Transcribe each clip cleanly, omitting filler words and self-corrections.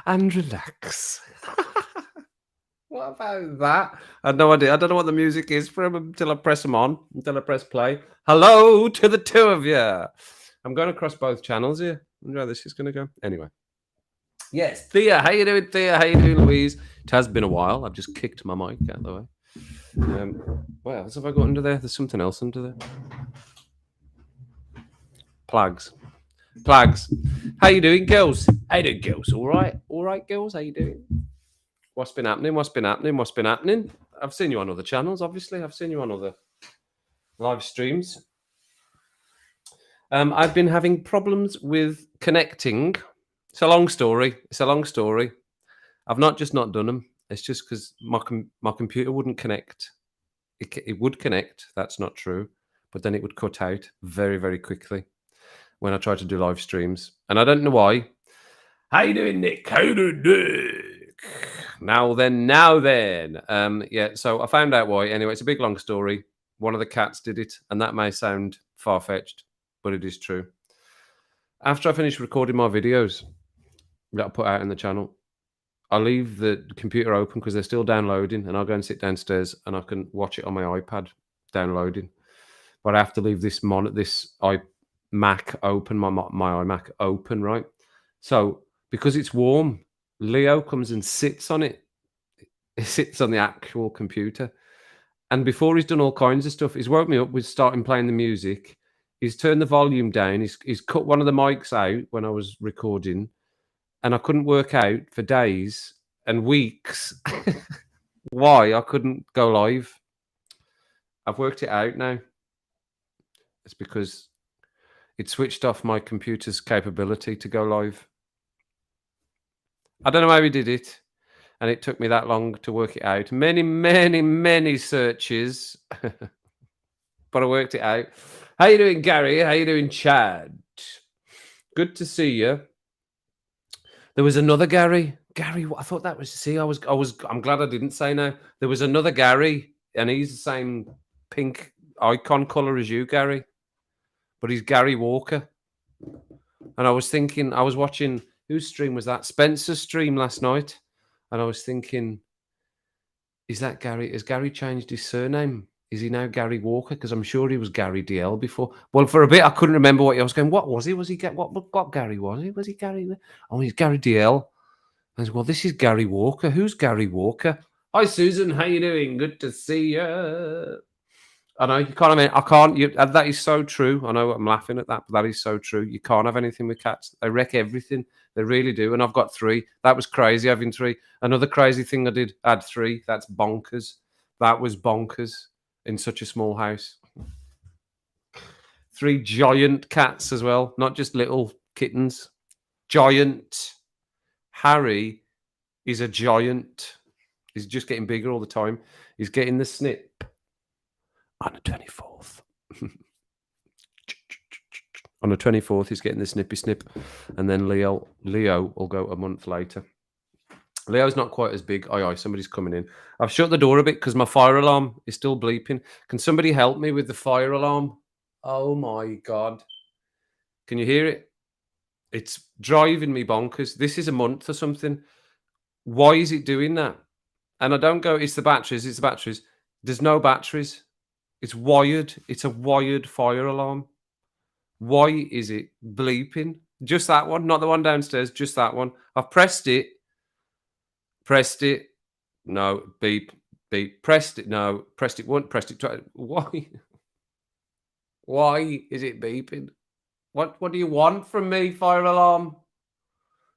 and relax. What about that? I had no idea. I don't know what the music is from until I press them on, until I press play. Hello to the two of you. I'm going across both channels here. I wonder how this is going to go. Anyway. Yes, Thea. How you doing, Thea? How you doing, Louise? It has been a while. I've just kicked my mic out of the way. What else have I got under there? There's something else under there. Plagues. How you doing, girls? How you doing, girls? All right, girls. How you doing? What's been happening? I've seen you on other channels, obviously. I've seen you on other live streams. I've been having problems with connecting. It's a long story. I've not done them. It's just because my computer wouldn't connect. It would connect. That's not true. But then it would cut out very, very quickly when I tried to do live streams. And I don't know why. How you doing, Nick? How you doing, Nick? Now then. Yeah, so I found out why. Anyway, it's a big, long story. One of the cats did it, and that may sound far-fetched, but it is true. After I finish recording my videos that I put out in the channel, I leave the computer open because they're still downloading, and I'll go and sit downstairs and I can watch it on my iPad downloading. But I have to leave this Mac open, my iMac open, right? So because it's warm, Leo comes and sits on it. He sits on the actual computer. And before he's done all kinds of stuff, he's woke me up with starting playing the music. He's turned the volume down. He's cut one of the mics out when I was recording. And I couldn't work out for days and weeks why I couldn't go live. I've worked it out now. It's because it switched off my computer's capability to go live. I don't know how he did it, and it took me that long to work it out. Many searches, but I worked it out. How you doing, Gary? How you doing, Chad? Good to see you. There was another Gary. Gary, I thought that was. See, I'm glad I didn't say no. There was another Gary, and he's the same pink icon color as you, Gary, but he's Gary Walker. And I was thinking, I was watching. Whose stream was that? Spencer's stream last night. And I was thinking, is that Gary? Has Gary changed his surname? Is he now Gary Walker? Because I'm sure he was Gary DL before. Well, for a bit, I couldn't remember what he was going. What was he? Was he what Gary was he? Was he Gary? Oh, he's Gary DL. I said, well, this is Gary Walker. Who's Gary Walker? Hi, Susan. How you doing? Good to see you. I know you can't. I mean, I can't. That is so true. I know I'm laughing at that, but that is so true. You can't have anything with cats. They wreck everything. They really do. And I've got 3. That was crazy having 3. Another crazy thing I did, I had 3. That's bonkers. That was bonkers in such a small house. 3 giant cats as well, not just little kittens. Giant. Harry is a giant. He's just getting bigger all the time. He's getting the snip on the 24th. On the 24th, he's getting the snippy snip. And then Leo will go a month later. Leo's not quite as big. Aye, somebody's coming in. I've shut the door a bit because my fire alarm is still bleeping. Can somebody help me with the fire alarm? Oh, my God. Can you hear it? It's driving me bonkers. This is a month or something. Why is it doing that? And I don't go, it's the batteries. There's no batteries. It's wired. It's a wired fire alarm. Why is it bleeping? Just that one, not the one downstairs, just that one. I've pressed it. No, beep. Pressed it, no. Pressed it once, pressed it twice. Why? Why is it beeping? What do you want from me, fire alarm?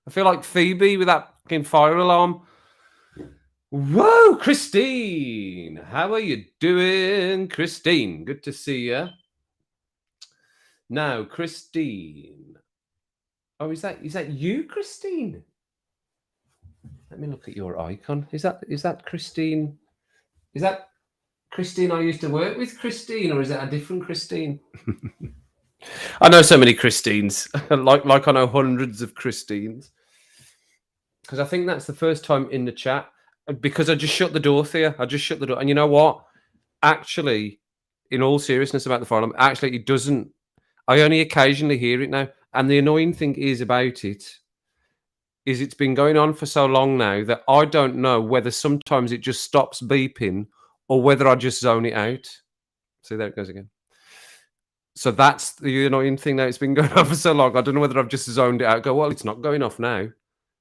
I feel like Phoebe with that fucking fire alarm. Whoa, Christine. How are you doing, Christine? Good to see you. Now, Christine. Oh, is that you, Christine? Let me look at your icon. Is that Christine? Is that Christine I used to work with, Christine, or is that a different Christine? I know so many Christines. like I know hundreds of Christines. Because I think that's the first time in the chat. Because I just shut the door, Thea. I just shut the door. And you know what? Actually, in all seriousness about the fire alarm, actually, it doesn't. I only occasionally hear it now. And the annoying thing is about it, is it's been going on for so long now that I don't know whether sometimes it just stops beeping or whether I just zone it out. See, there it goes again. So that's the annoying thing now. It's been going on for so long. I don't know whether I've just zoned it out. Go, well, it's not going off now.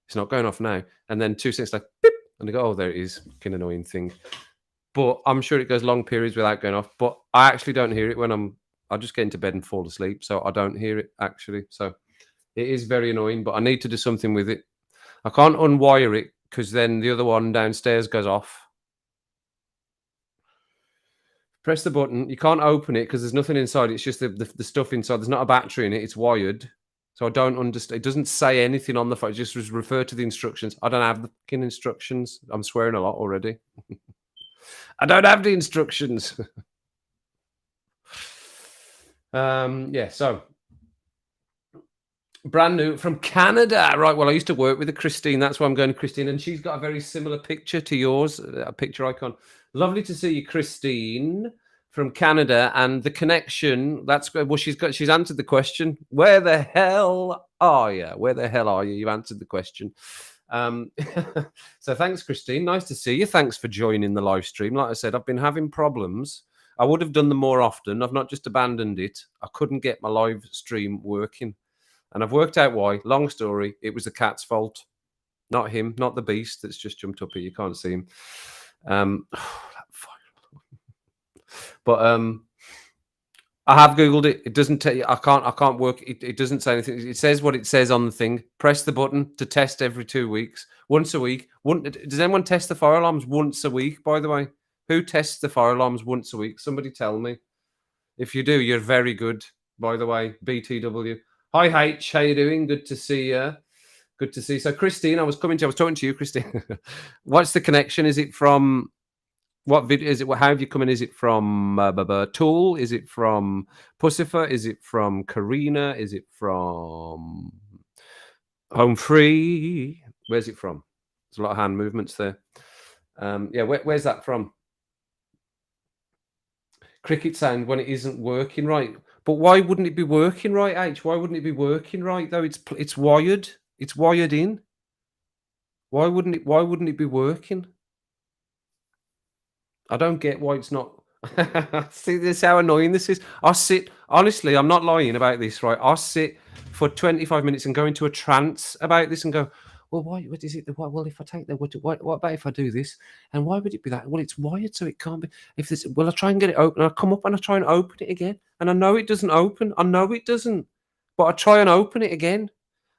It's not going off now. And then 2 seconds like beep, and I go, oh, there it is. Fucking annoying thing. But I'm sure it goes long periods without going off. But I actually don't hear it when I just get into bed and fall asleep. So I don't hear it actually. So it is very annoying, but I need to do something with it. I can't unwire it because then the other one downstairs goes off. Press the button. You can't open it because there's nothing inside. It's just the stuff inside. There's not a battery in it. It's wired. So I don't understand. It doesn't say anything on the phone. It just refer to the instructions. I don't have the fucking instructions. I'm swearing a lot already. I don't have the instructions. Yeah, so brand new from Canada. Right. Well, I used to work with a Christine. That's why I'm going to Christine. And she's got a very similar picture to yours, a picture icon. Lovely to see you, Christine, from Canada. And the connection, that's good. Well, she's answered the question. Where the hell are you? Where the hell are you? You answered the question. So thanks, Christine. Nice to see you. Thanks for joining the live stream. Like I said, I've been having problems. I would have done them more often. I've not just abandoned it. I couldn't get my live stream working. And I've worked out why. Long story. It was the cat's fault. Not him, not the beast that's just jumped up here. You can't see him. But I have Googled it. It doesn't tell you. I can't work. It doesn't say anything. It says what it says on the thing. Press the button to test every 2 weeks. Once a week. Does anyone test the fire alarms once a week, by the way? Who tests the fire alarms once a week? Somebody tell me. If you do, you're very good, by the way. BTW. Hi, H. How you doing? Good to see you. Good to see you. So, Christine, I was talking to you, Christine. What's the connection? Is it from what video? Is it? How have you come in? Is it from Tool? Is it from Pussifer? Is it from Karina? Is it from Home Free? Where's it from? There's a lot of hand movements there. Yeah, where's that from? Cricket sound when it isn't working right. But why wouldn't it be working right, H? Why wouldn't it be working right though? It's wired. It's wired in. Why wouldn't it be working? I don't get why it's not. See, this how annoying this is. Honestly, I'm not lying about this, right? I'll sit for 25 minutes and go into a trance about this and go, well, why? What is it? Well, if I take the what about if I do this? And why would it be that? Well, it's wired, so it can't be. If this, well, I try and get it open. I come up and I try and open it again, and I know it doesn't open. I know it doesn't, but I try and open it again,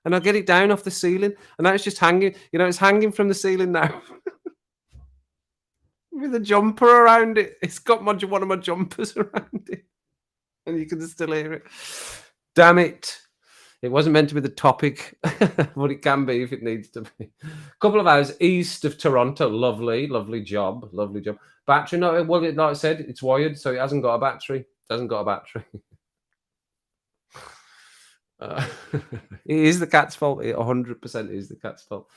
and I get it down off the ceiling, and now it's just hanging. You know, it's hanging from the ceiling now. With a jumper around it. It's got one of my jumpers around it. And you can still hear it. Damn it. It wasn't meant to be the topic, but it can be if it needs to be. A couple of hours east of Toronto. Lovely, lovely job. Lovely job. Battery, no, well, like I said, it's wired, so it hasn't got a battery. It hasn't got a battery. It is the cat's fault. It 100% is the cat's fault.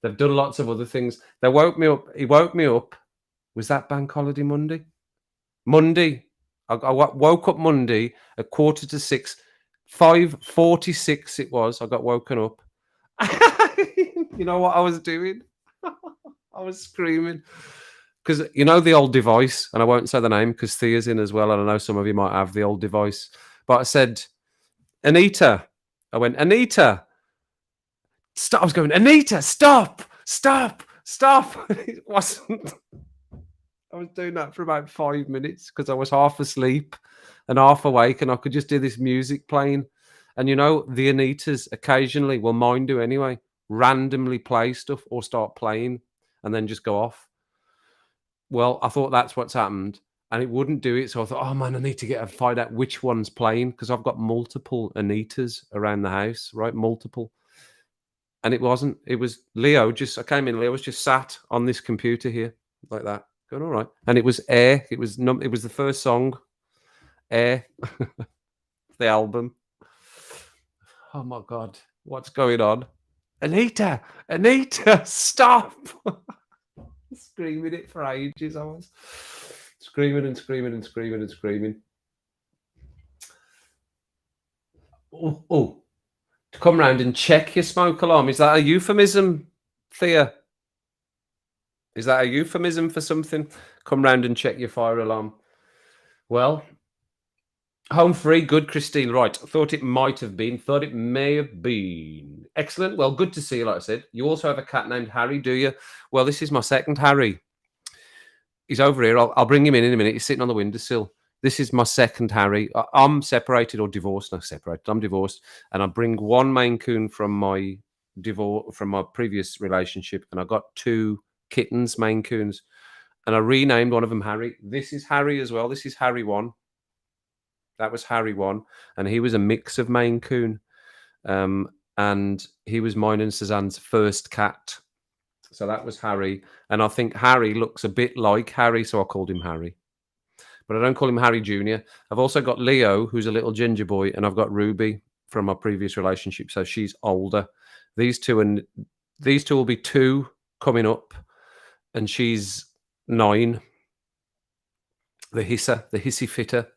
They've done lots of other things. They woke me up. He woke me up. Was that bank holiday Monday? Monday. I woke up Monday at 5:45. 5:46 it was. I got woken up. You know what I was doing? I was screaming. Because you know the old device, and I won't say the name because Thea's in as well, and I know some of you might have the old device. But I said, Anita. I went, Anita. Stop. I was going, Anita, stop. It wasn't. I was doing that for about 5 minutes because I was half asleep and half awake, and I could just do this music playing. And you know, the Anitas occasionally, well, mine do anyway, randomly play stuff or start playing and then just go off. Well, I thought that's what's happened, and it wouldn't do it. So I thought, oh man, I need to find out which one's playing because I've got multiple Anitas around the house, right? Multiple. And it wasn't. It was Leo. I came in. Leo was just sat on this computer here like that. Going all right, and it was Air. It was the first song, Air, the album. Oh my god, what's going on? Anita, stop! Screaming it for ages. I was screaming and screaming and screaming and screaming. Oh, To come round and check your smoke alarm. Is that a euphemism, Thea? Is that a euphemism for something? Come round and check your fire alarm. Well, home free, good, Christine. Right. Thought it might have been. Thought it may have been. Excellent. Well, good to see you, like I said. You also have a cat named Harry, do you? Well, this is my second Harry. He's over here. I'll bring him in a minute. He's sitting on the windowsill. This is my second Harry. I'm separated or divorced. No, separated. I'm divorced. And I bring one Maine Coon from my previous relationship. And I got two kittens, Maine Coons. And I renamed one of them Harry. This is Harry as well. This is Harry 1. That was Harry 1. And he was a mix of Maine Coon. And he was mine and Suzanne's first cat. So that was Harry. And I think Harry looks a bit like Harry, so I called him Harry. But I don't call him Harry Jr. I've also got Leo, who's a little ginger boy, and I've got Ruby from my previous relationship. So she's older. These two will be 2 coming up, and she's 9. The hissy fitter.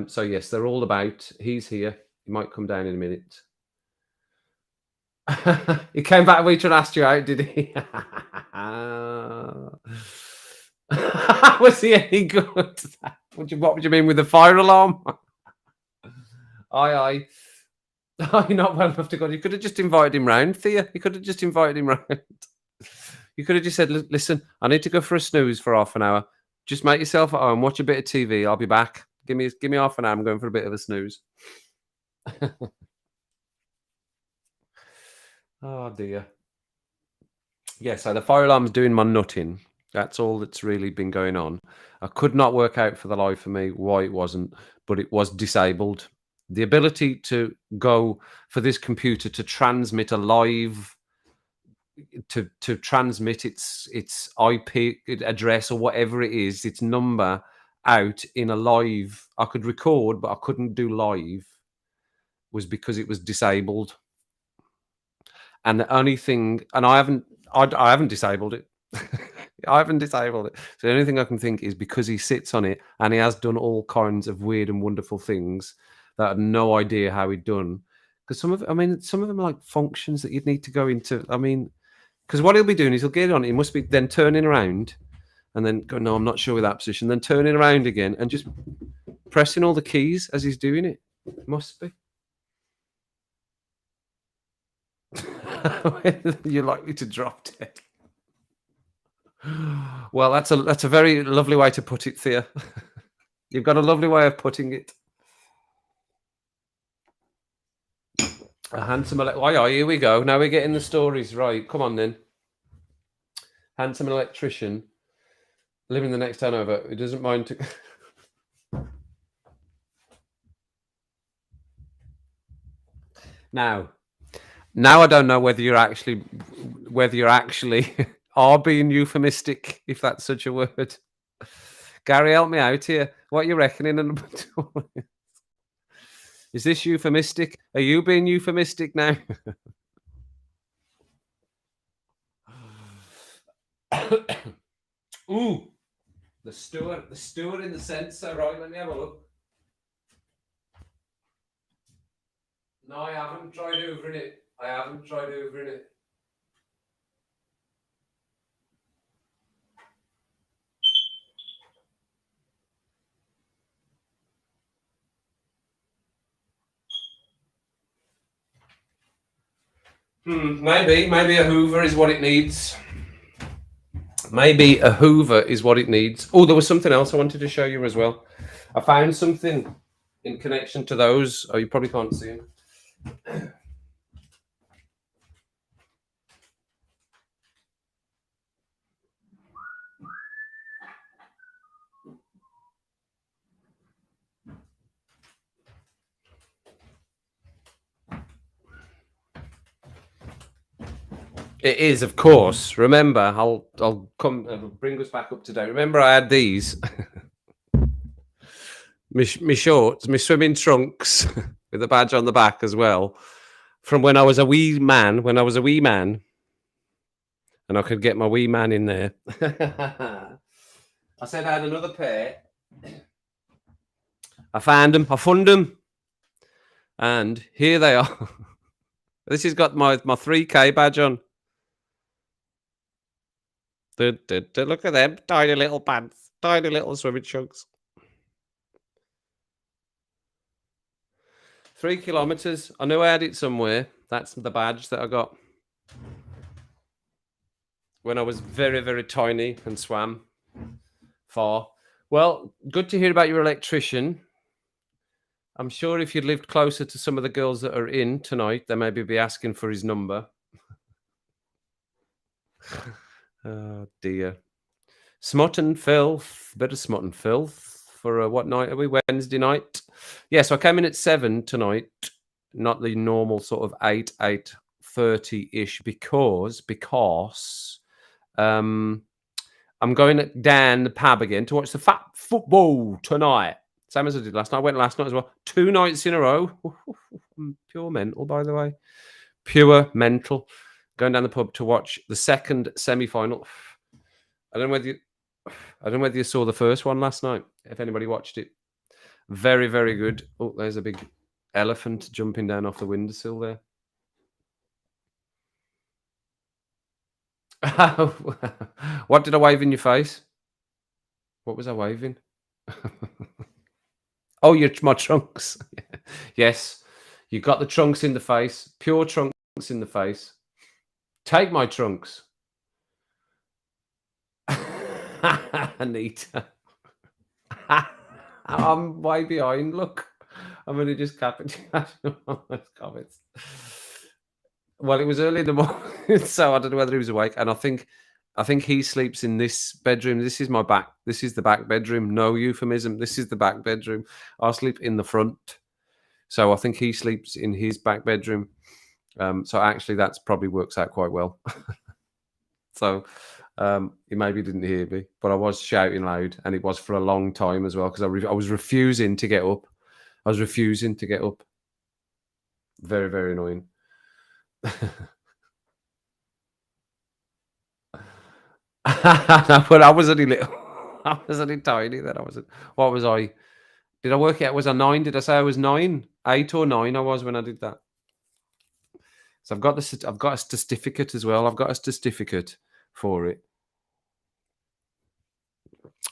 So yes, they're all about. He's here. He might come down in a minute. He came back with you and asked you out, did he? Was he any good? What would you mean with the fire alarm? Aye. Oh, you're not well enough to go. You could have just invited him round, Thea. You could have just invited him round. You could have just said, listen, I need to go for a snooze for half an hour. Just make yourself at home, watch a bit of TV. I'll be back. Give me half an hour. I'm going for a bit of a snooze. Oh, dear. Yeah, so the fire alarm's doing my nutting. That's all that's really been going on. I could not work out for the life of me why it wasn't, but it was disabled. The ability to go for this computer to transmit a live, to transmit its IP address or whatever it is, its number out in a live. I could record, but I couldn't do live. Was because it was disabled. And the only thing, and I haven't disabled it. I haven't disabled it. So the only thing I can think is because he sits on it and he has done all kinds of weird and wonderful things that I had no idea how he'd done. Because some of them are like functions that you'd need to go into. I mean, because what he'll be doing is he'll get on it. He must be then turning around and then go, no, I'm not sure with that position. Then turning around again and just pressing all the keys as he's doing it. Must be. You're likely to drop dead. Well, that's a very lovely way to put it, Thea. You've got a lovely way of putting it. A handsome here we go. Now we're getting the stories right. Come on then. Handsome electrician living the next town over. He doesn't mind to. Now I don't know whether you're actually are being euphemistic, if that's such a word. Gary, help me out here. What are you reckoning? Is this euphemistic? Are you being euphemistic now? Ooh, the steward in the sensor. Right, let me have a look. No, I haven't tried hoovering it. Maybe a Hoover is what it needs. Oh, there was something else I wanted to show you as well. I found something in connection to those. Oh, you probably can't see them. It is, of course. Remember, I'll come bring us back up to date. Remember, I had these, my shorts, my swimming trunks with a badge on the back as well, from when I was a wee man. And I could get my wee man in there. I said I had another pair. I found them. And here they are. This has got my 3K badge on. Look at them tiny little pants, tiny little swimming trunks. 3 kilometers. I knew I had it somewhere. That's the badge that I got when I was very, very tiny and swam far. Well, good to hear about your electrician. I'm sure if you lived closer to some of the girls that are in tonight, they maybe be asking for his number. Oh dear. Smut and filth. Bit of smut and filth for what night are we? Wednesday night. Yeah, so I came in at 7 tonight, not the normal sort of 8:30-ish because I'm going down the pub again to watch the fat football tonight. Same as I did last night. I went last night as well. 2 nights in a row. I'm pure mental, by the way. Pure mental. Going down the pub to watch the second semi-final. I don't know whether you saw the first one last night. If anybody watched it, very, very good. Oh, there's a big elephant jumping down off the windowsill there. What did I wave in your face? What was I waving? Oh, my trunks. Yes, you got the trunks in the face. Pure trunks in the face. Take my trunks. Anita. I'm way behind. Look, I'm only just capitalizing on those comments. Well, it was early in the morning, so I don't know whether he was awake. And I think he sleeps in this bedroom. This is my back. This is the back bedroom. No euphemism. This is the back bedroom. I sleep in the front, so I think he sleeps in his back bedroom. So actually, that's probably works out quite well. So he maybe didn't hear me, but I was shouting loud, and it was for a long time as well because I was refusing to get up. I was refusing to get up. Very, very annoying. No, but I was only little. I was only tiny then. I wasn't. What was I? Did I work it out? Was I 9? Did I say I was 9? 8 or 9 I was when I did that. So I've got a certificate as well. I've got a certificate for it.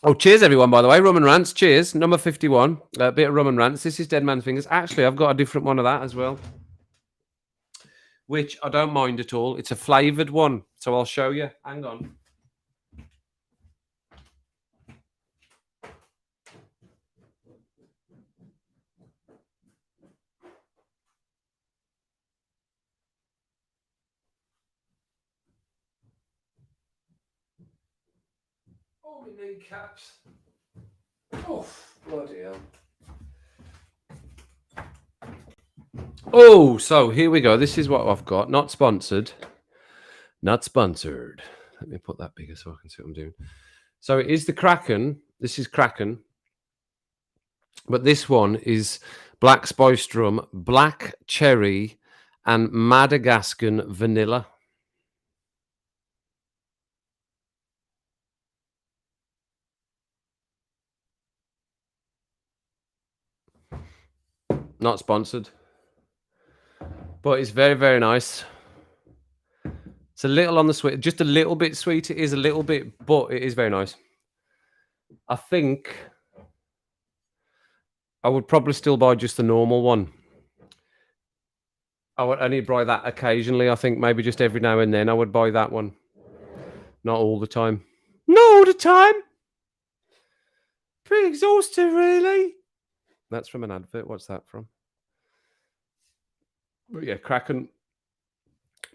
Oh, cheers everyone, by the way. Rum and Rants, cheers. Number 51. A bit of Rum and Rants. This is Dead Man's Fingers. Actually, I've got a different one of that as well, which I don't mind at all. It's a flavoured one, so I'll show you. Hang on. Oh, my kneecaps. Oh, bloody hell. Oh, so here we go. This is what I've got. Not sponsored. Not sponsored. Let me put that bigger so I can see what I'm doing. So it is the Kraken. This is Kraken. But this one is black spiced rum, black cherry, and Madagascan vanilla. Not sponsored. But it's very, very nice. It's a little on the sweet, just a little bit sweet. It is a little bit, but it is very nice. I think I would probably still buy just the normal one. I would only buy that occasionally. I think maybe just every now and then I would buy that one. Not all the time. Not all the time. Pretty exhausted, really. That's from an advert. What's that from? But yeah, Kraken.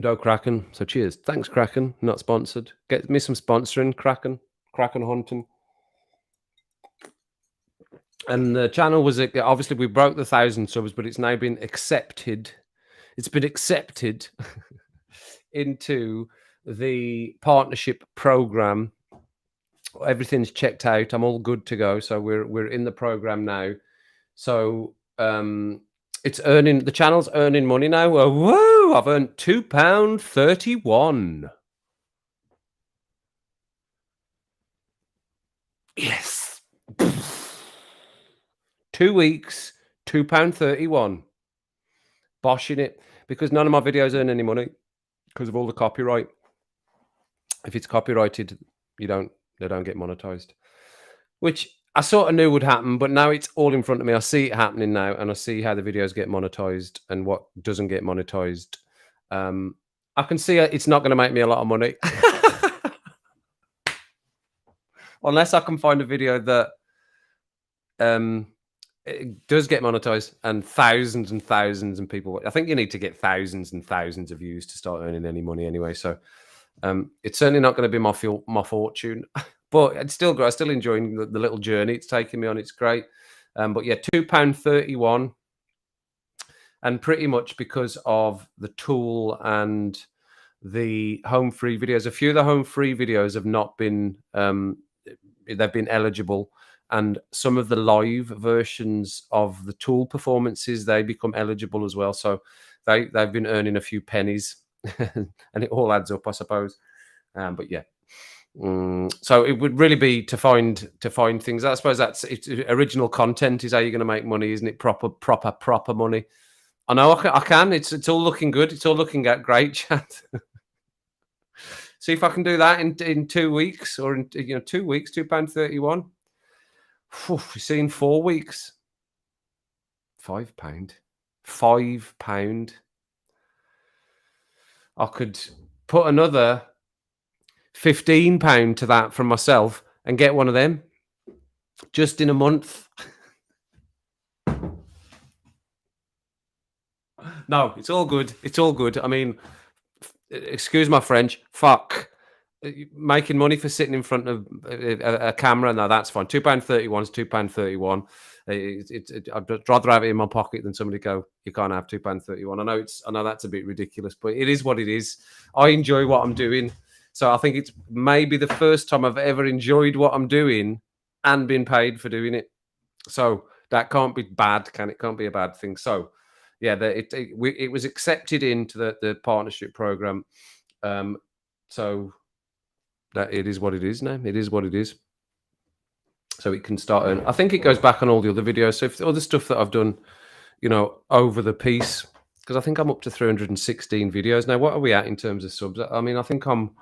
No Kraken. So cheers. Thanks, Kraken. Not sponsored. Get me some sponsoring, Kraken. Kraken hunting. And the channel was obviously we broke the 1,000 subs, but it's now been accepted. It's been accepted into the partnership program. Everything's checked out. I'm all good to go. So we're in the program now. So it's earning, the channel's earning money now. Whoa! I've earned £2.31. Yes. 2 weeks, £2.31. Boshing it. because none of my videos earn any money because of all the copyright. If it's copyrighted, they don't get monetized, which I sort of knew would happen, but now it's all in front of me. I see it happening now, and I see how the videos get monetized and what doesn't get monetized. I can see it's not going to make me a lot of money unless I can find a video that it does get monetized and thousands and people. I think you need to get thousands and thousands of views to start earning any money anyway. So it's certainly not going to be my fortune, but it's still great. I'm still enjoying the little journey it's taking me on. It's great. But yeah, £2.31, and pretty much because of the tool and the home free videos. A few of the home free videos have not been they've been eligible, and some of the live versions of the tool performances, they become eligible as well. So they've been earning a few pennies, and it all adds up, I suppose. But yeah. So it would really be to find things. I suppose original content is how you're going to make money, isn't it? Proper money. I know I can. It's all looking good. It's all looking great, chat. See if I can do that in 2 weeks, or in 2 weeks, £2.31. You see, in 4 weeks, £5. £5. I could put another £15 to that from myself and get one of them just in a month. No, it's all good. It's all good. I mean, excuse my French. Fuck. Making money for sitting in front of a camera, no, that's fine. £2.31 is £2.31. I'd rather have it in my pocket than somebody go, you can't have £2.31. I know that's a bit ridiculous, but it is what it is. I enjoy what I'm doing. So I think it's maybe the first time I've ever enjoyed what I'm doing and been paid for doing it. So that can't be bad, can it? Can't be a bad thing. So yeah, it was accepted into the partnership program. So that it is what it is now. It is what it is. So it can start earning. I think it goes back on all the other videos. So if the other stuff that I've done, over the piece, because I think I'm up to 316 videos now. What are we at in terms of subs? I mean, I think I'm.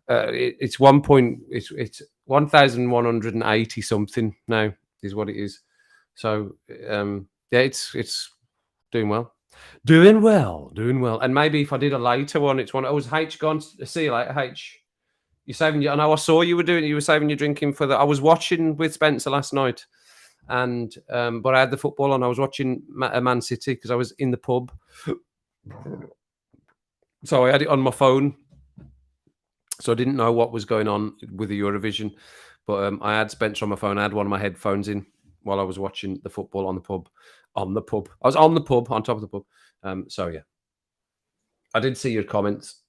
It's 1,180 something now is what it is. So yeah, it's doing well. Doing well. And maybe if I did a later one, it's one. Oh, was H gone? See you later, H. You're saving your. I know I saw you were doing. You were saving your drinking for the. I was watching with Spencer last night, and but I had the football on. I was watching Man City because I was in the pub, so I had it on my phone. So I didn't know what was going on with the Eurovision, but I had Spencer on my phone. I had one of my headphones in while I was watching the football on the pub. I was on the pub, on top of the pub. So yeah, I did see your comments.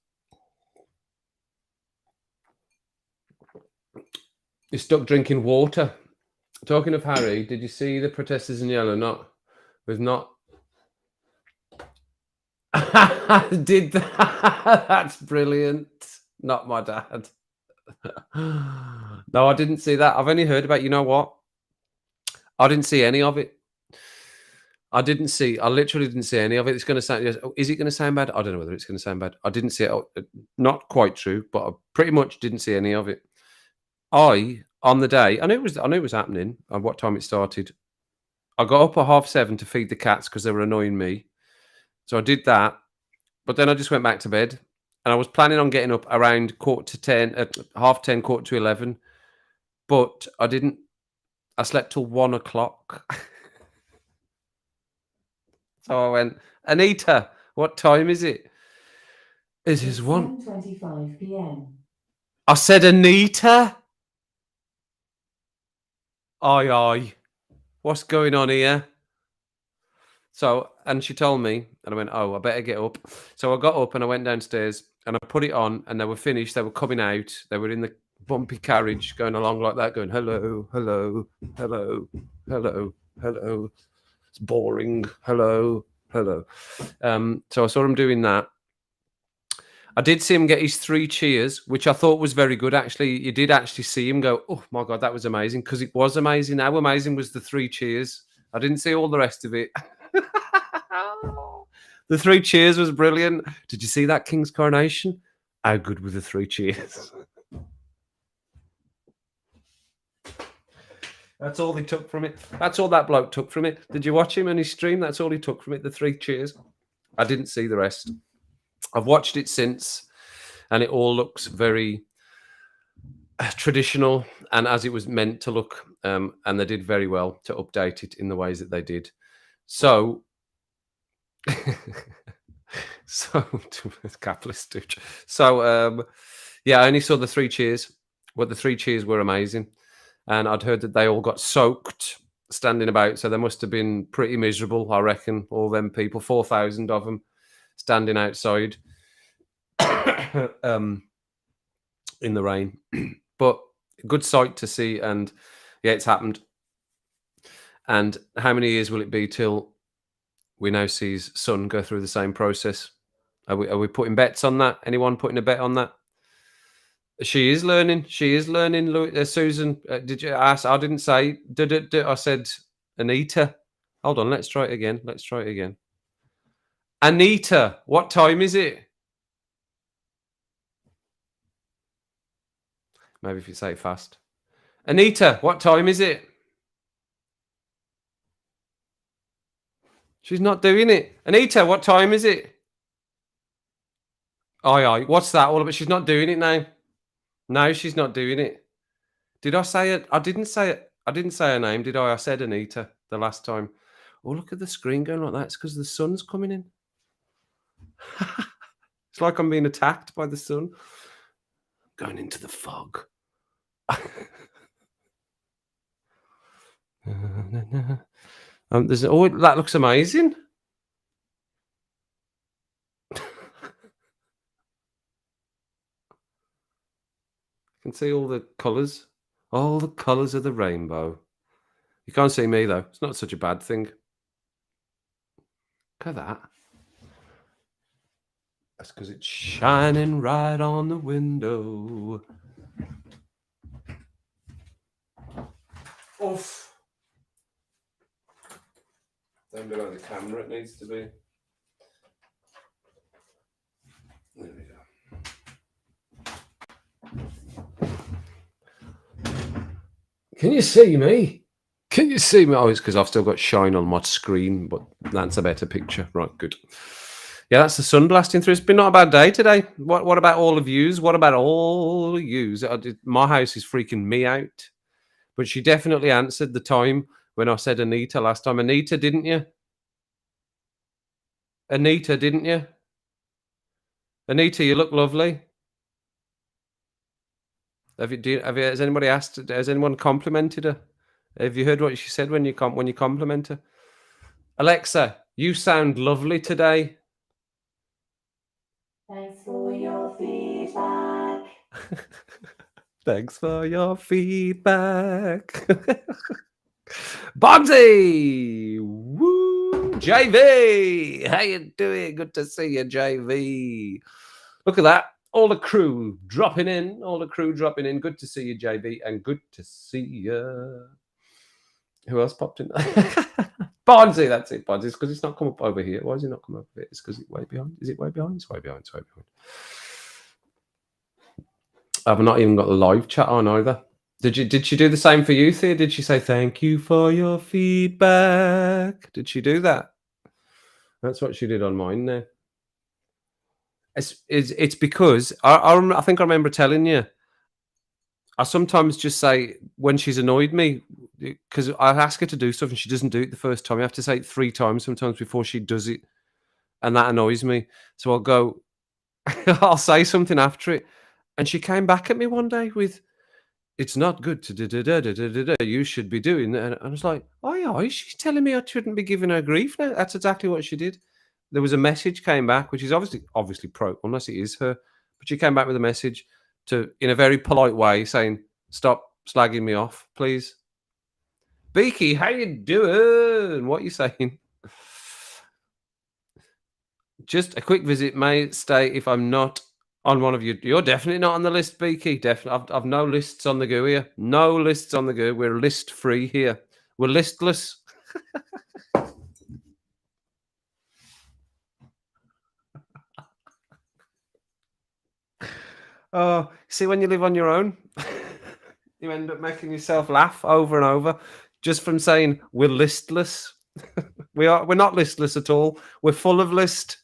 You're stuck drinking water. Talking of Harry, did you see the protesters in yellow? Did that? That's brilliant. Not my dad. No, I didn't see that. I've only heard about. You know what? I didn't see any of it. I literally didn't see any of it. It's going to sound. Is it going to sound bad? I don't know whether it's going to sound bad. I didn't see it. Not quite true, but I pretty much didn't see any of it. On the day, I knew it was happening. And what time it started? I got up at 7:30 to feed the cats because they were annoying me. So I did that, but then I just went back to bed. And I was planning on getting up around 10:15, 10:30, 11:15, but I didn't. I slept till 1 o'clock. So I went, Anita, what time is it? It is 1:25 p.m. I said, Anita? Aye. What's going on here? So, and she told me, and I went, oh, I better get up. So I got up and I went downstairs and I put it on, and they were finished. They were coming out. They were in the bumpy carriage going along like that, going, hello. It's boring. Hello. So I saw him doing that. I did see him get his 3 cheers, which I thought was very good. Actually, you did actually see him go, oh my God, that was amazing. Because it was amazing. How amazing was the 3 cheers? I didn't see all the rest of it. The three cheers was brilliant. Did you see that King's coronation? How good were the three cheers? That's all he took from it. That's all that bloke took from it. Did you watch him on his stream? That's all he took from it, the three cheers. I didn't see the rest. I've watched it since, and it all looks very traditional and as it was meant to look. And they did very well to update it in the ways that they did. So, capitalist stooge. So, yeah, I only saw the three cheers. Well, the three cheers were amazing. And I'd heard that they all got soaked standing about. So they must have been pretty miserable, I reckon, all them people, 4,000 of them standing outside in the rain. But good sight to see. And yeah, it's happened. And how many years will it be till we now see his son go through the same process? Are we putting bets on that? Anyone putting a bet on that? She is learning. She is learning. Susan, did you ask? I didn't say. I said Anita. Hold on. Let's try it again. Anita, what time is it? Maybe if you say it fast. Anita, what time is it? She's not doing it. Anita, what time is it? Aye. What's that all about? She's not doing it now. No, she's not doing it. Did I say it? I didn't say it. I didn't say her name, did I? I said Anita the last time. Oh, look at the screen going like that. It's because the sun's coming in. It's like I'm being attacked by the sun. Going into the fog. That looks amazing. You can see all the colours. All the colours of the rainbow. You can't see me, though. It's not such a bad thing. Look at that. That's because it's shining right on the window. Oof. Down below the camera it needs to be. There we go. Can you see me? Can you see me? Oh, it's because I've still got shine on my screen, but that's a better picture. Right, good. Yeah, that's the sun blasting through. It's been not a bad day today. What about all of yous? What about all of yous? My house is freaking me out. But she definitely answered the time when I said Anita last time. Anita, didn't you? Anita, didn't you? Anita, you look lovely. Has anybody asked? Has anyone complimented her? Have you heard what she said when you compliment her? Alexa, you sound lovely today. Thanks for your feedback. Thanks for your feedback. Bonzi! Woo! JV! How you doing? Good to see you, JV. Look at that. All the crew dropping in. Good to see you, JV, and good to see you. Who else popped in? Bonzi, that's it, Bonzi. It's because it's not come up over here. Why does it not come up over here? It's because it's way behind. Is it way behind? It's way behind. I've not even got the live chat on either. Did she do the same for you, Thea? Did she say thank you for your feedback? Did she do that? That's what she did on mine now. It's because I think I remember telling you. I sometimes just say when she's annoyed me, because I ask her to do stuff and she doesn't do it the first time. You have to say it 3 times sometimes before she does it, and that annoys me. So I'll go, I'll say something after it, and she came back at me one day with, "It's not good to da. You should be doing that." And I was like, "Oh yeah, she's telling me I shouldn't be giving her grief now." That's exactly what she did. There was a message came back, which is obviously pro, unless it is her, but she came back with a message in a very polite way saying, "Stop slagging me off, please." Beaky, how you doing? What are you saying? Just a quick visit may stay if I'm not on one of you. You're definitely not on the list, Beaky. Definitely. I've no lists on the go here. No lists on the go. We're list free here. We're listless. Oh, see, when you live on your own, you end up making yourself laugh over and over just from saying we're listless. We're not listless at all. We're full of list.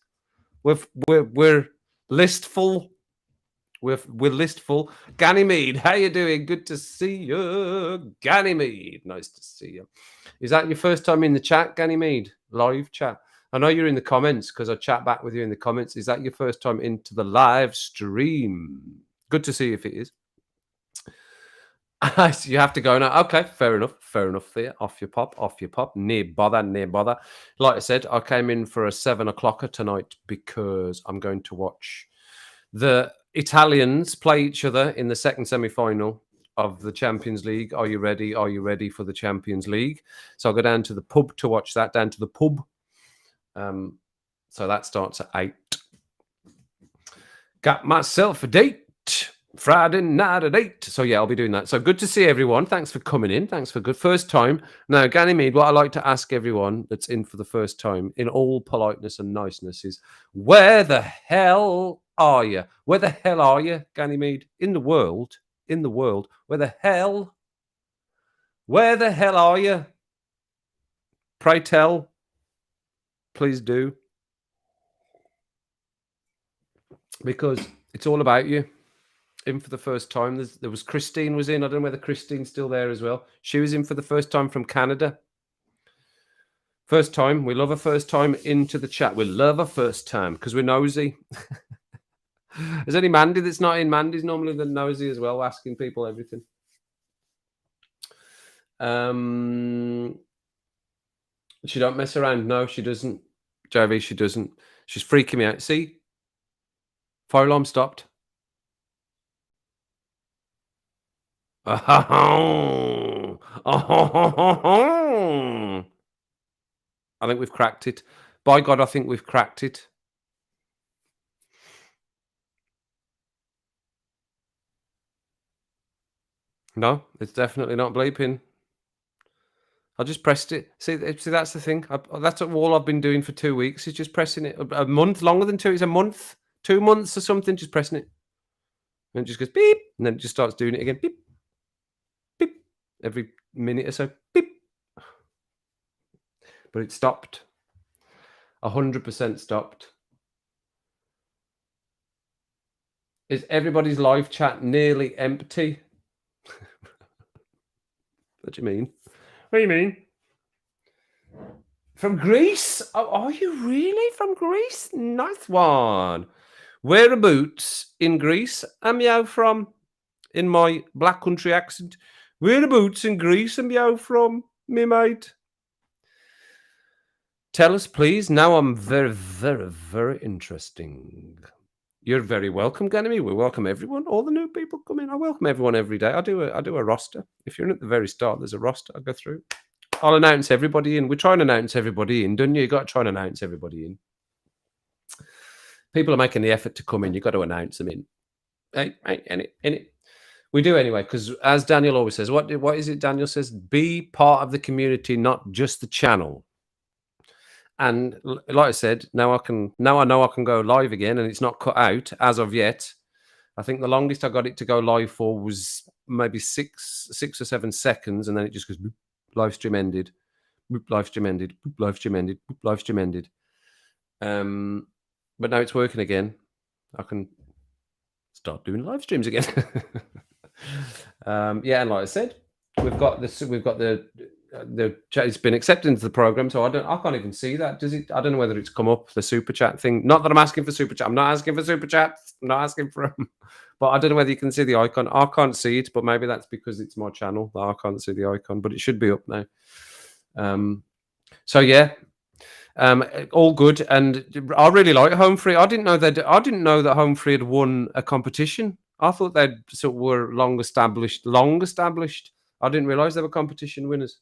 We're listful. We're listful. Ganymede, how you doing? Good to see you, Ganymede. Nice to see you. Is that your first time in the chat, Ganymede? Live chat. I know you're in the comments because I chat back with you in the comments. Is that your first time into the live stream? Good to see you if it is. So you have to go now. Okay, fair enough. Fair enough there. Off your pop, off your pop. Near bother, near bother. Like I said, I came in for a 7 o'clocker tonight because I'm going to watch the Italians play each other in the second semi-final of the Champions League. Are you ready? Are you ready for the Champions League? So I'll go down to the pub to watch that, down to the pub. So that starts at 8. Got myself a date. Friday night at 8. So yeah, I'll be doing that. So good to see everyone. Thanks for coming in. Thanks for good first time. Now, Ganymede, what I like to ask everyone that's in for the first time, in all politeness and niceness, is where the hell are you? Where the hell are you, Ganymede? In the world. In the world. Where the hell? Where the hell are you? Pray tell. Please do. Because it's all about you. In for the first time. There was Christine was in. I don't know whether Christine's still there as well. She was in for the first time from Canada. First time. We love a first time into the chat. We love a first time because we're nosy. Is any Mandy that's not in? Mandy's normally the nosy as well, asking people everything. She don't mess around. No, she doesn't. JV, she doesn't. She's freaking me out. See? Fire alarm stopped. I think we've cracked it. By God, I think we've cracked it. No, it's definitely not bleeping. I just pressed it. See, that's the thing. That's all I've been doing for 2 weeks is just pressing it. A month, longer than 2. It's a month, 2 months or something, just pressing it. And it just goes beep, and then it just starts doing it again. Beep, beep, every minute or so. Beep. But it stopped. 100% stopped. Is everybody's live chat nearly empty? What do you mean? What do you mean? From Greece? Oh, are you really from Greece? Nice one. Whereabouts in Greece am you from? In my black country accent. Whereabouts in Greece am you from, me mate? Tell us, please. Now I'm very, very, very interesting. You're very welcome, Ganymede. We welcome everyone. All the new people come in. I welcome everyone every day. I do a roster. If you're in at the very start, there's a roster. I go through. I'll announce everybody in. We try and announce everybody in, don't you? You got to try and announce everybody in. People are making the effort to come in. You got to announce them in. Hey, in it. We do anyway, because as Daniel always says, what is it? Daniel says, be part of the community, not just the channel. And like I said, now I know I can go live again, and it's not cut out as of yet. I think the longest I got it to go live for was maybe 6 or 7 seconds, and then it just goes boop, live stream ended, boop, live stream ended, boop, live stream ended, boop, live stream ended. But now it's working again. I can start doing live streams again. Yeah, and like I said, we've got the chat. It's been accepted into the program, so I can't even see that. Does it? I don't know whether it's come up the super chat thing. Not that I'm asking for super chat. I'm not asking for super chats. I'm not asking for them. But I don't know whether you can see the icon. I can't see it, but maybe that's because it's my channel that I can't see the icon. But it should be up now. So yeah, all good. And I really like Home Free. I didn't know that Home Free had won a competition. I thought they sort of were long established. I didn't realize they were competition winners.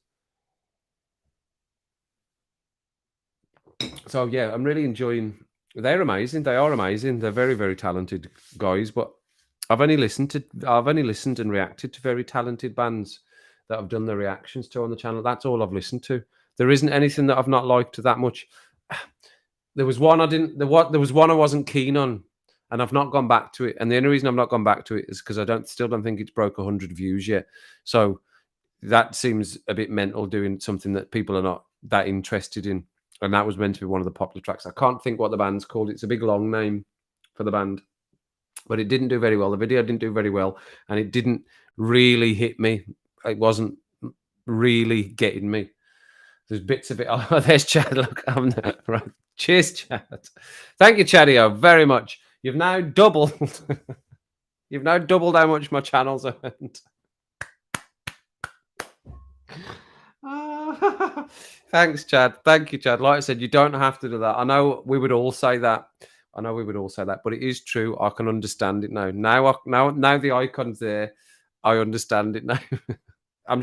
So yeah, I'm really enjoying. They're amazing. They are amazing. They're very, very talented guys. But I've only listened and reacted to very talented bands that I've done the reactions to on the channel. That's all I've listened to. There isn't anything that I've not liked that much. There was one I wasn't keen on. and I've not gone back to it. And the only reason I've not gone back to it is because still don't think it's broke 100 views yet. So that seems a bit mental, doing something that people are not that interested in. And that was meant to be one of the popular tracks. I can't think what the band's called. It's a big long name for the band, but it didn't do very well. The video didn't do very well, and it didn't really hit me. It wasn't really getting me. There's bits of it. Oh, there's Chad. Look, right. Cheers, Chad. Thank you, Chadio, very much. You've now doubled. You've now doubled how much my channel's earned. Thanks, Chad. Thank you, Chad. Like I said, you don't have to do that. I know we would all say that. But it is true. I can understand it now. Now the icon's there. I understand it now.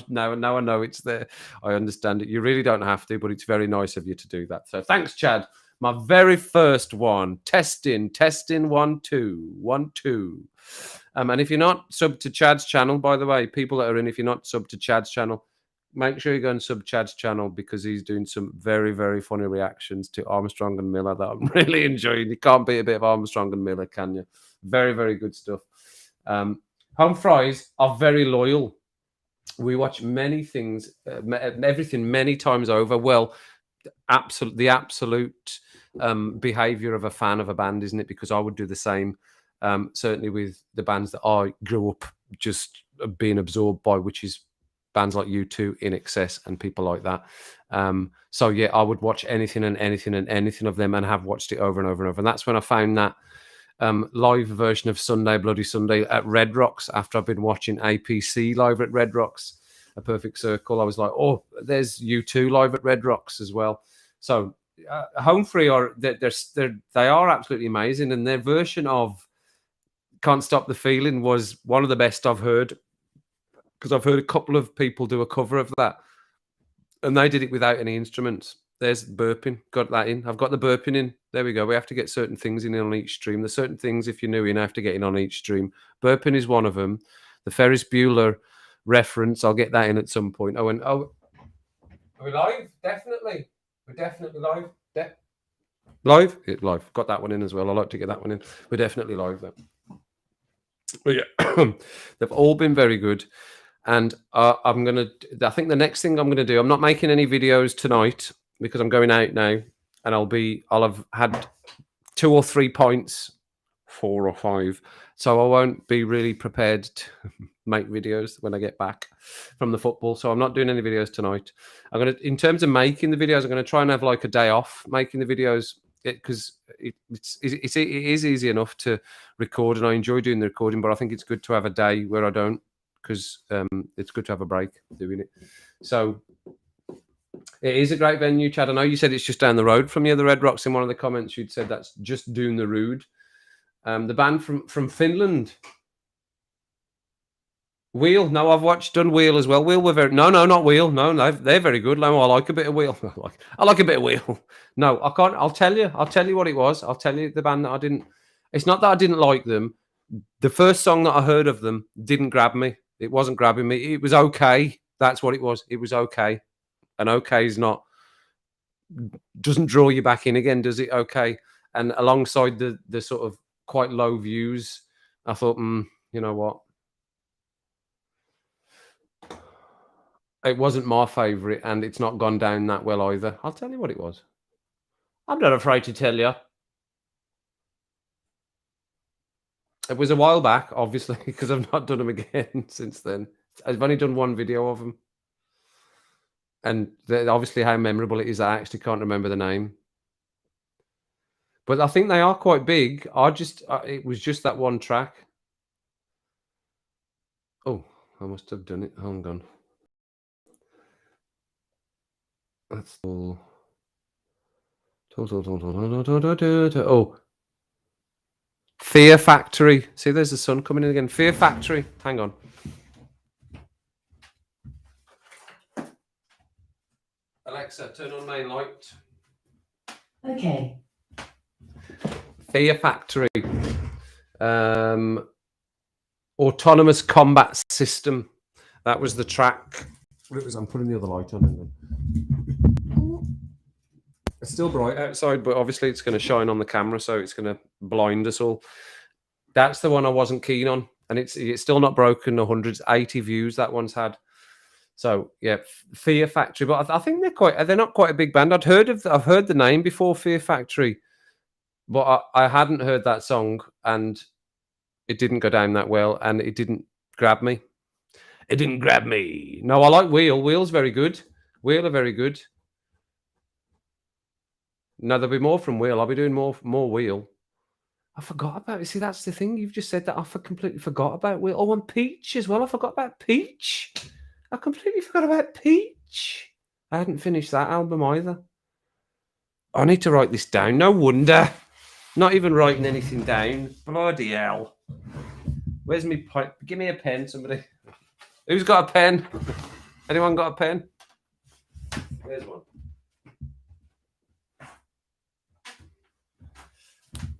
Now I know it's there. I understand it. You really don't have to, but it's very nice of you to do that. So thanks, Chad. My very first one. Testing 1 2 1 2. And if you're not subbed to Chad's channel, by the way, people that are in, if you're not subbed to Chad's channel, make sure you go and sub Chad's channel, because he's doing some very, very funny reactions to Armstrong and Miller that I'm really enjoying. You can't beat a bit of Armstrong and Miller, can you? Very, very good stuff. Home Fries are very loyal. We watch many things, everything many times over. Well, the absolute behavior of a fan of a band, isn't it? Because I would do the same. Certainly with the bands that I grew up just being absorbed by, which is bands like U2, In Excess, and people like that. So yeah, I would watch anything of them, and have watched it over and over and over. And that's when I found that live version of Sunday Bloody Sunday at Red Rocks, after I've been watching APC live at Red Rocks, A Perfect Circle. I was like, oh, there's U2 live at Red Rocks as well. So Home Free they are absolutely amazing, and their version of Can't Stop the Feeling was one of the best I've heard, because I've heard a couple of people do a cover of that, and they did it without any instruments. There's burping. Got that in. I've got the burping in. There we go. We have to get certain things in on each stream. There's certain things, if you're new in, I have to get in on each stream. Burping is one of them. The Ferris Bueller reference, I'll get that in at some point. I went, oh, are we live? Definitely. We're definitely live. Live? Yeah, live. Got that one in as well. I like to get that one in. We're definitely live though. But yeah, they've all been very good. And I think the next thing I'm going to do, I'm not making any videos tonight because I'm going out now, and I'll have had 2 or 3 pints, 4 or 5. So I won't be really prepared to make videos when I get back from the football. So I'm not doing any videos tonight. In terms of making the videos, I'm going to try and have like a day off making the videos, because it is easy enough to record, and I enjoy doing the recording, but I think it's good to have a day where I don't, because it's good to have a break doing it. So it is a great venue, Chad. I know you said it's just down the road from you, the Red Rocks. In one of the comments, you'd said that's just doing the road. The band from Finland, Wheel. No, I've done Wheel as well. Wheel were very not Wheel. No, they're very good. No, I like a bit of Wheel. I like a bit of Wheel. No, I can't. I'll tell you what it was. I'll tell you the band that I didn't. It's not that I didn't like them. The first song that I heard of them didn't grab me. It wasn't grabbing me. It was okay. That's what it was. It was okay. And okay is not, doesn't draw you back in again, does it? Okay. And alongside the sort of quite low views, I thought, you know what? It wasn't my favourite, and it's not gone down that well either. I'll tell you what it was. I'm not afraid to tell you. It was a while back, obviously, because I've not done them again since then. I've only done one video of them. And obviously how memorable it is, I actually can't remember the name. But I think they are quite big. It was just that one track. Oh, I must have done it. Hang on. That's all. Oh. Fear Factory. See, there's the sun coming in again. Fear Factory. Hang on. Alexa, turn on main light. Okay. Fear Factory. Autonomous Combat System. That was the track. I'm putting the other light on. It's still bright outside, but obviously it's going to shine on the camera, so it's going to blind us all. That's the one I wasn't keen on, and it's still not broken 180 views that one's had. So yeah, Fear Factory, but I think they're not quite a big band. I've heard the name before, Fear Factory, but I hadn't heard that song, and it didn't go down that well, and it didn't grab me. It didn't grab me. No, I like Wheel. Wheel's very good. Wheel are very good. No, there'll be more from Wheel. I'll be doing more Wheel. I forgot about it. See, that's the thing. You've just said that. Completely forgot about Wheel. Oh, and Peach as well. I forgot about Peach. I completely forgot about Peach. I hadn't finished that album either. I need to write this down. No wonder. Not even writing anything down. Bloody hell. Where's me pipe? Give me a pen, somebody. Who's got a pen? Anyone got a pen? Where's one?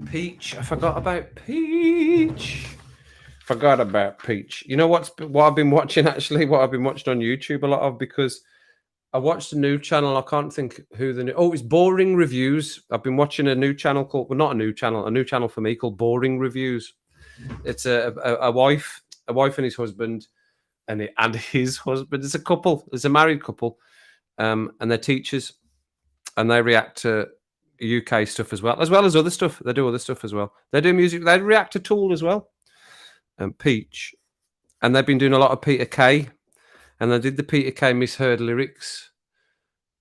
Peach. I forgot about Peach. Forgot about Peach. You know what I've been watching actually? What I've been watching on YouTube a lot of, because I watched a new channel. I can't think who the new. Oh, it's Boring Reviews. I've been watching a new channel called, well, not a new channel for me called Boring Reviews. It's a wife and his husband, and his husband. It's a couple. It's a married couple, and they're teachers, and they react to UK stuff as well as other stuff. They do other stuff as well. They do music. They react to Tool as well. And Peach, and they've been doing a lot of Peter Kay, and they did the Peter Kay misheard lyrics,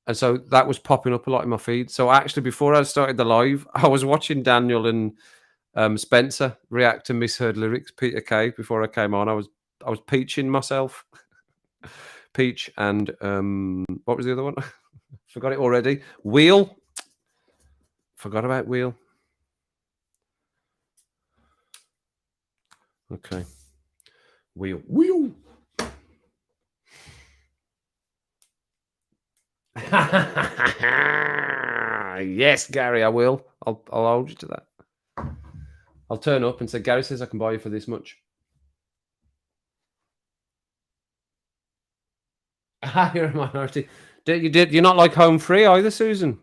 and so that was popping up a lot in my feed. So actually, before I started the live, I was watching Daniel and Spencer react to misheard lyrics, Peter Kay. Before I came on, I was peaching myself. Peach and what was the other one? Forgot it already. Wheel. Forgot about Wheel. Okay. Wheel. Yes, Gary, I will. I'll hold you to that. I'll turn up and say, Gary says I can buy you for this much. You're a minority. You're not like Home Free either, Susan.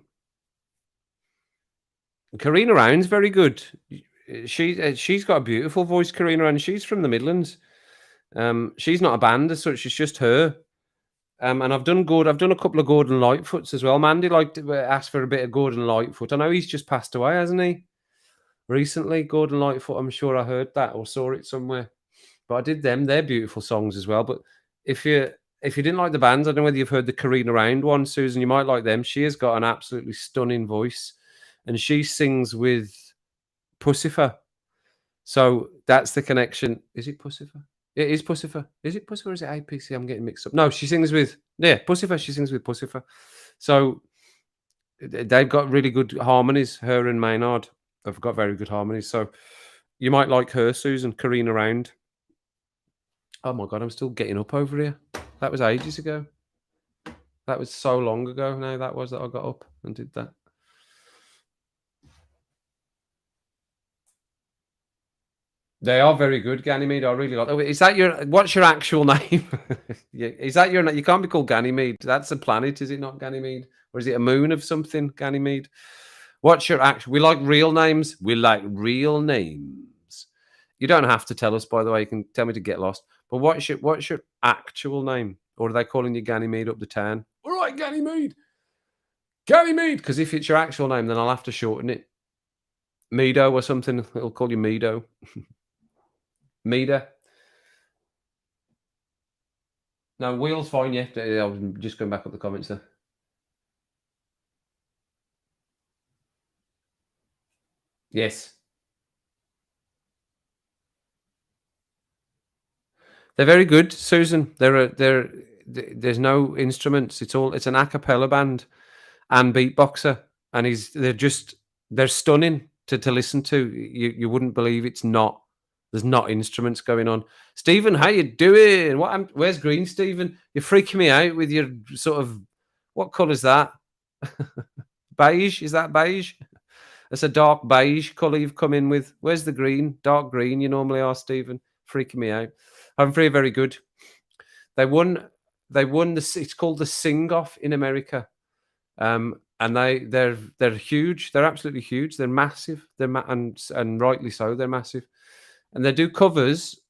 Karina Round's very good. She's got a beautiful voice, Karina Round. She's from the Midlands. She's not a band as such. It's just her. And I've done a couple of Gordon Lightfoots as well. Mandy asked for a bit of Gordon Lightfoot. I know he's just passed away, hasn't he? Recently, Gordon Lightfoot. I'm sure I heard that or saw it somewhere. But I did them. They're beautiful songs as well. But if you didn't like the bands, I don't know whether you've heard the Karina Round one, Susan. You might like them. She has got an absolutely stunning voice, and she sings with Pussifer. So that's the connection. Is it Pussifer? It is Pussifer. Is it Pussifer or is it APC? I'm getting mixed up. No, she sings with Pussifer. She sings with Pussifer. So they've got really good harmonies. Her and Maynard have got very good harmonies. So you might like her, Susan. Karina Round. Oh my God, I'm still getting up over here. That was ages ago. That was so long ago now. That I got up and did that. They are very good, Ganymede. I really like. Oh, is that what's your actual name? Yeah, is that your? You can't be called Ganymede. That's a planet, is it not, Ganymede? Or is it a moon of something, Ganymede? What's your actual? We like real names. We like real names. You don't have to tell us, by the way. You can tell me to get lost. But what's your actual name? Or are they calling you Ganymede up the town? All right, Ganymede. Ganymede. Because if it's your actual name, then I'll have to shorten it. Meadow or something. It'll call you Meadow. Meader. No, Wheel's fine, yeah. I'm just going back up the comments there. Yes. They're very good, Susan. There's no instruments. It's an a cappella band and beatboxer, and they're stunning to listen to. You wouldn't believe there's not instruments going on. Stephen, how you doing? Where's Green, Stephen? You're freaking me out with your sort of, what colour's that? Beige? Is that beige? That's a dark beige colour you've come in with. Where's the green? Dark green you normally are, Stephen. Freaking me out. I'm very good. They won it's called the Sing Off in America. and they're huge. They're absolutely huge. They're massive. And rightly so. They're massive, and they do covers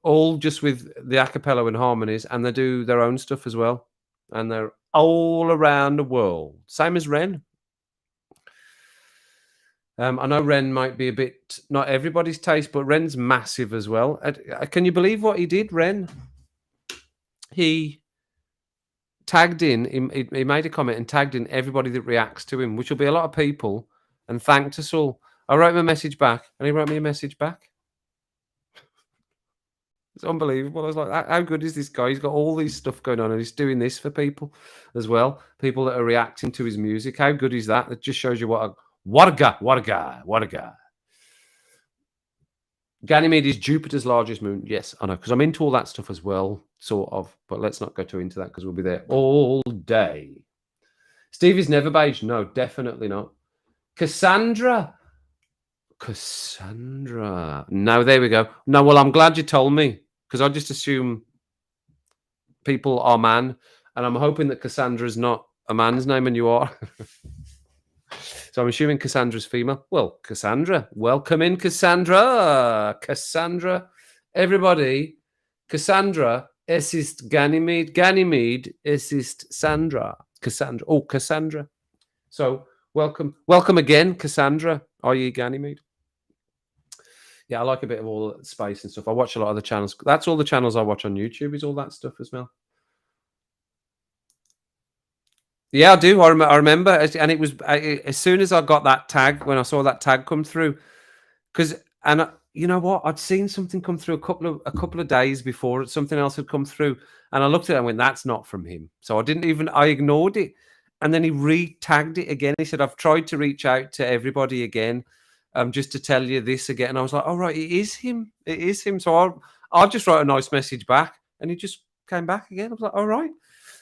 all just with the a cappella and harmonies, and they do their own stuff as well. And they're all around the world. Same as Ren. I know Ren might be a bit not everybody's taste, but Ren's massive as well. Can you believe what he did, Ren? He tagged in, he made a comment and tagged in everybody that reacts to him, which will be a lot of people, and thanked us all. I wrote him a message back, and he wrote me a message back. It's unbelievable. I was like, how good is this guy? He's got all these stuff going on, and he's doing this for people as well. People that are reacting to his music. How good is that? It just shows you what a guy. Ganymede is Jupiter's largest moon. Yes, I know, because I'm into all that stuff as well, sort of. But let's not go too into that because we'll be there all day. Stevie's never beige. No, definitely not. Cassandra. No, there we go. No, well, I'm glad you told me because I just assume people are man, and I'm hoping that Cassandra is not a man's name and you are. So I'm assuming Cassandra's female. Well, Cassandra, welcome in, Cassandra. Cassandra, everybody. Cassandra, es ist Ganymede. Ganymede, es ist Sandra. Cassandra. Oh, Cassandra. So welcome again, Cassandra. Are you Ganymede? Yeah, I like a bit of all that space and stuff. I watch a lot of the channels. That's all the channels I watch on YouTube. Is all that stuff as well. Yeah, I do. I remember, and it was as soon as I got that tag, when I saw that tag come through, you know what? I'd seen something come through a couple of days before. Something else had come through, and I looked at it and went, "That's not from him." So I ignored it, and then he re-tagged it again. He said, "I've tried to reach out to everybody again, just to tell you this again." And I was like, "Oh right, it is him. It is him." So I'll just write a nice message back, and he just came back again. I was like, "All right."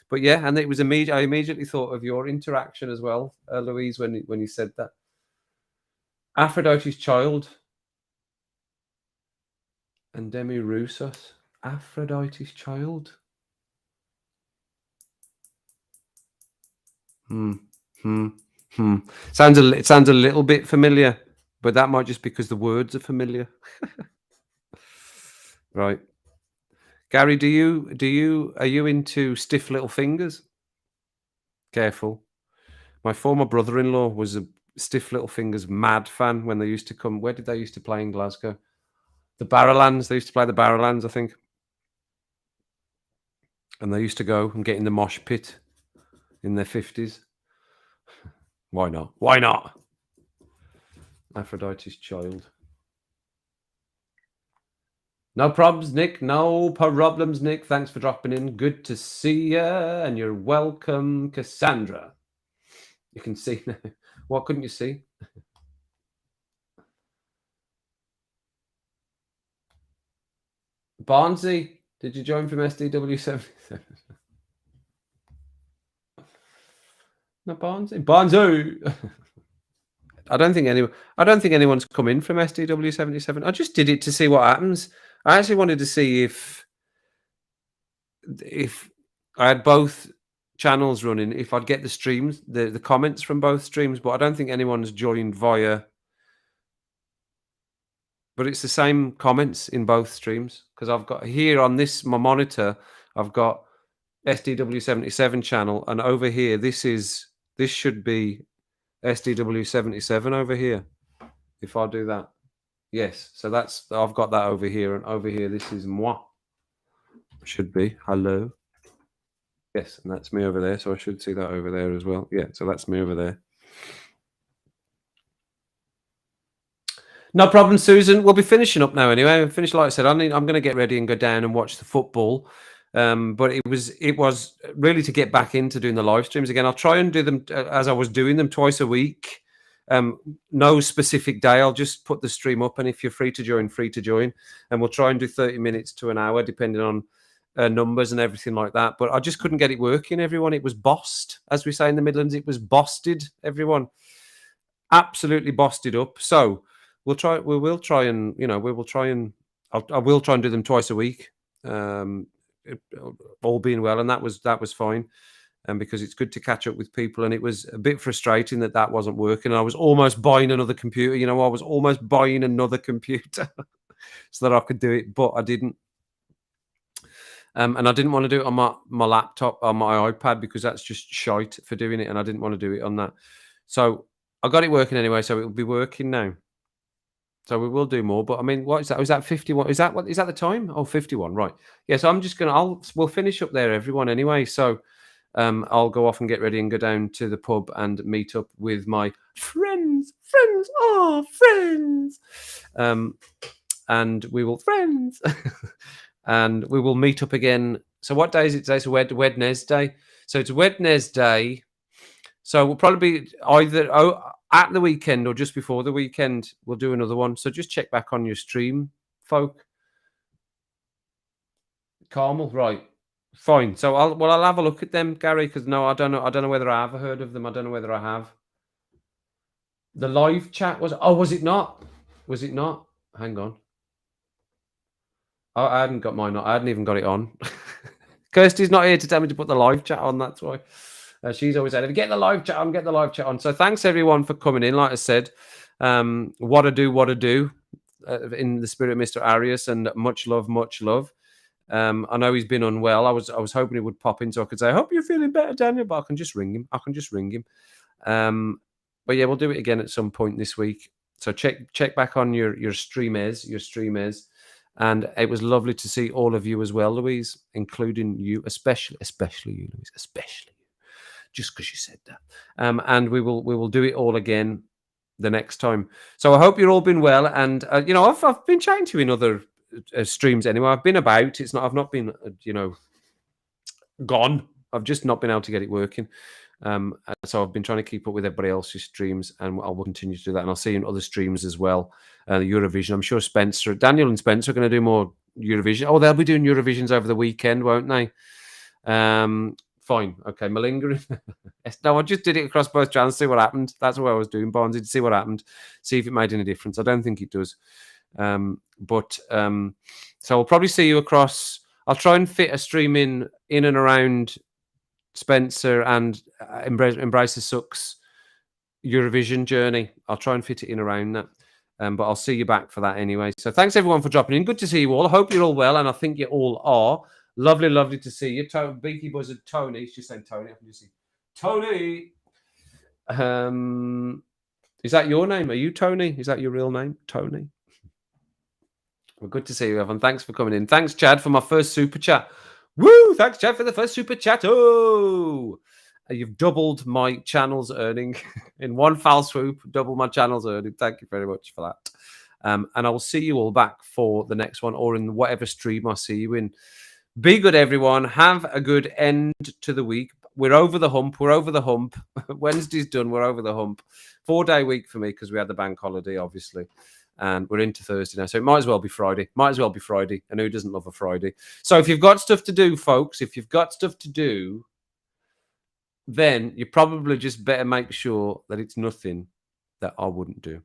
But yeah, and it was I immediately thought of your interaction as well, Louise, when you said that. Aphrodite's child and Demi Roussos. Aphrodite's child. It sounds a little bit familiar, but that might just because the words are familiar. Right. Gary, are you into stiff little fingers? Careful. My former brother-in-law was a Stiff Little Fingers mad fan when they used to come. Where did they used to play in Glasgow? The Barrowlands. They used to play the Barrowlands, I think. And they used to go and get in the mosh pit in their 50s. Why not? Why not? Aphrodite's child. No problems, Nick. No problems, Nick. Thanks for dropping in. Good to see you. And you're welcome, Cassandra. You can see now. What couldn't you see? Barnsey, did you join from SDW77? No, Barnsey. I don't think anyone's come in from SDW77. I just did it to see what happens. I actually wanted to see if I had both channels running, if I'd get the streams, the comments from both streams, but I don't think anyone's joined via. But it's the same comments in both streams because I've got here on my monitor, I've got SDW77 channel, and over here this should be SDW77 over here. If I do that, yes. So I've got that over here, and over here this is moi. Should be hello. Yes, and that's me over there. So I should see that over there as well. Yeah, so that's me over there. No problem, Susan. We'll be finishing up now anyway. I've finished, like I said. I'm going to get ready and go down and watch the football. But it was really to get back into doing the live streams again. I'll try and do them as I was doing them twice a week. No specific day. I'll just put the stream up, and if you're free to join, and we'll try and do 30 minutes to an hour, depending on numbers and everything like that. But I just couldn't get it working. Everyone, it was bossed, as we say in the Midlands. It was bossed. Everyone, absolutely bossed up. So I will try and do them twice a week, all being well, and that was fine. and because it's good to catch up with people. And it was a bit frustrating that wasn't working. I was almost buying another computer. You know, I was almost buying another computer so that I could do it, but I didn't. And I didn't want to do it on my laptop, on my iPad, because that's just shite for doing it, and I didn't want to do it on that. So I got it working anyway, so it'll be working now. So we will do more, but I mean, what is that? Is that 51? Is that the time? Oh, 51, right. Yeah, so I'm just we'll finish up there, everyone, anyway. So I'll go off and get ready and go down to the pub and meet up with my friends. Friends. And we will and we will meet up again. So what day is it today? So Wednesday. So it's Wednesday. So we'll probably be either at the weekend or just before the weekend. We'll do another one. So just check back on your stream, folk. Carmel, right? Fine. So I'll have a look at them, Gary, because no, I don't know whether I have heard of them. I don't know whether I have. The live chat was it not? Was it not? Hang on. I hadn't got mine. I hadn't even got it on. Kirsty's not here to tell me to put the live chat on. That's why. She's always said, get the live chat on, get the live chat on. So thanks everyone for coming in. Like I said, what I do in the spirit of Mr. Arias, and much love, much love. I know he's been unwell. I was hoping he would pop in so I could say, I hope you're feeling better, Daniel, but I can just ring him. But yeah, we'll do it again at some point this week. So check back on your streamers. And it was lovely to see all of you as well, Louise, including you, especially you, Louise, especially you, just because you said that. And we will do it all again the next time. So I hope you're all been well. And I've been chatting to you in other streams anyway. I've been about. I've not been gone. I've just not been able to get it working. So I've been trying to keep up with everybody else's streams, and I will continue to do that. And I'll see you in other streams as well. The Eurovision. I'm sure Daniel and Spencer are going to do more Eurovision. Oh, they'll be doing Eurovisions over the weekend, won't they? Fine. Okay. Malingering. No, I just did it across both channels, see what happened. That's what I was doing, Barnesy, to see what happened, see if it made any difference. I don't think it does. So I'll probably see you across. I'll try and fit a stream in and around Spencer and Embrace the Sucks Eurovision journey. I'll try and fit it in around that. But I'll see you back for that anyway. So thanks everyone for dropping in. Good to see you all. I hope you're all well, and I think you all are. Lovely to see you. Beaky Buzzard Tony. She's saying Tony. I can just see Tony. Is that your name? Are you Tony? Is that your real name? Tony. Well, good to see you, Evan. Thanks for coming in. Thanks, Chad, for my first super chat. Woo! Thanks, Chad, for the first super chat. Oh, you've doubled my channel's earning in one foul swoop. Double my channel's earning. Thank you very much for that. And I will see you all back for the next one, or in whatever stream I see you in. Be good, everyone. Have a good end to the week. We're over the hump. Wednesday's done. We're over the hump. 4-day week for me because we had the bank holiday, obviously. And we're into Thursday now. So it might as well be Friday. And who doesn't love a Friday? So if you've got stuff to do, folks, then you probably just better make sure that it's nothing that I wouldn't do.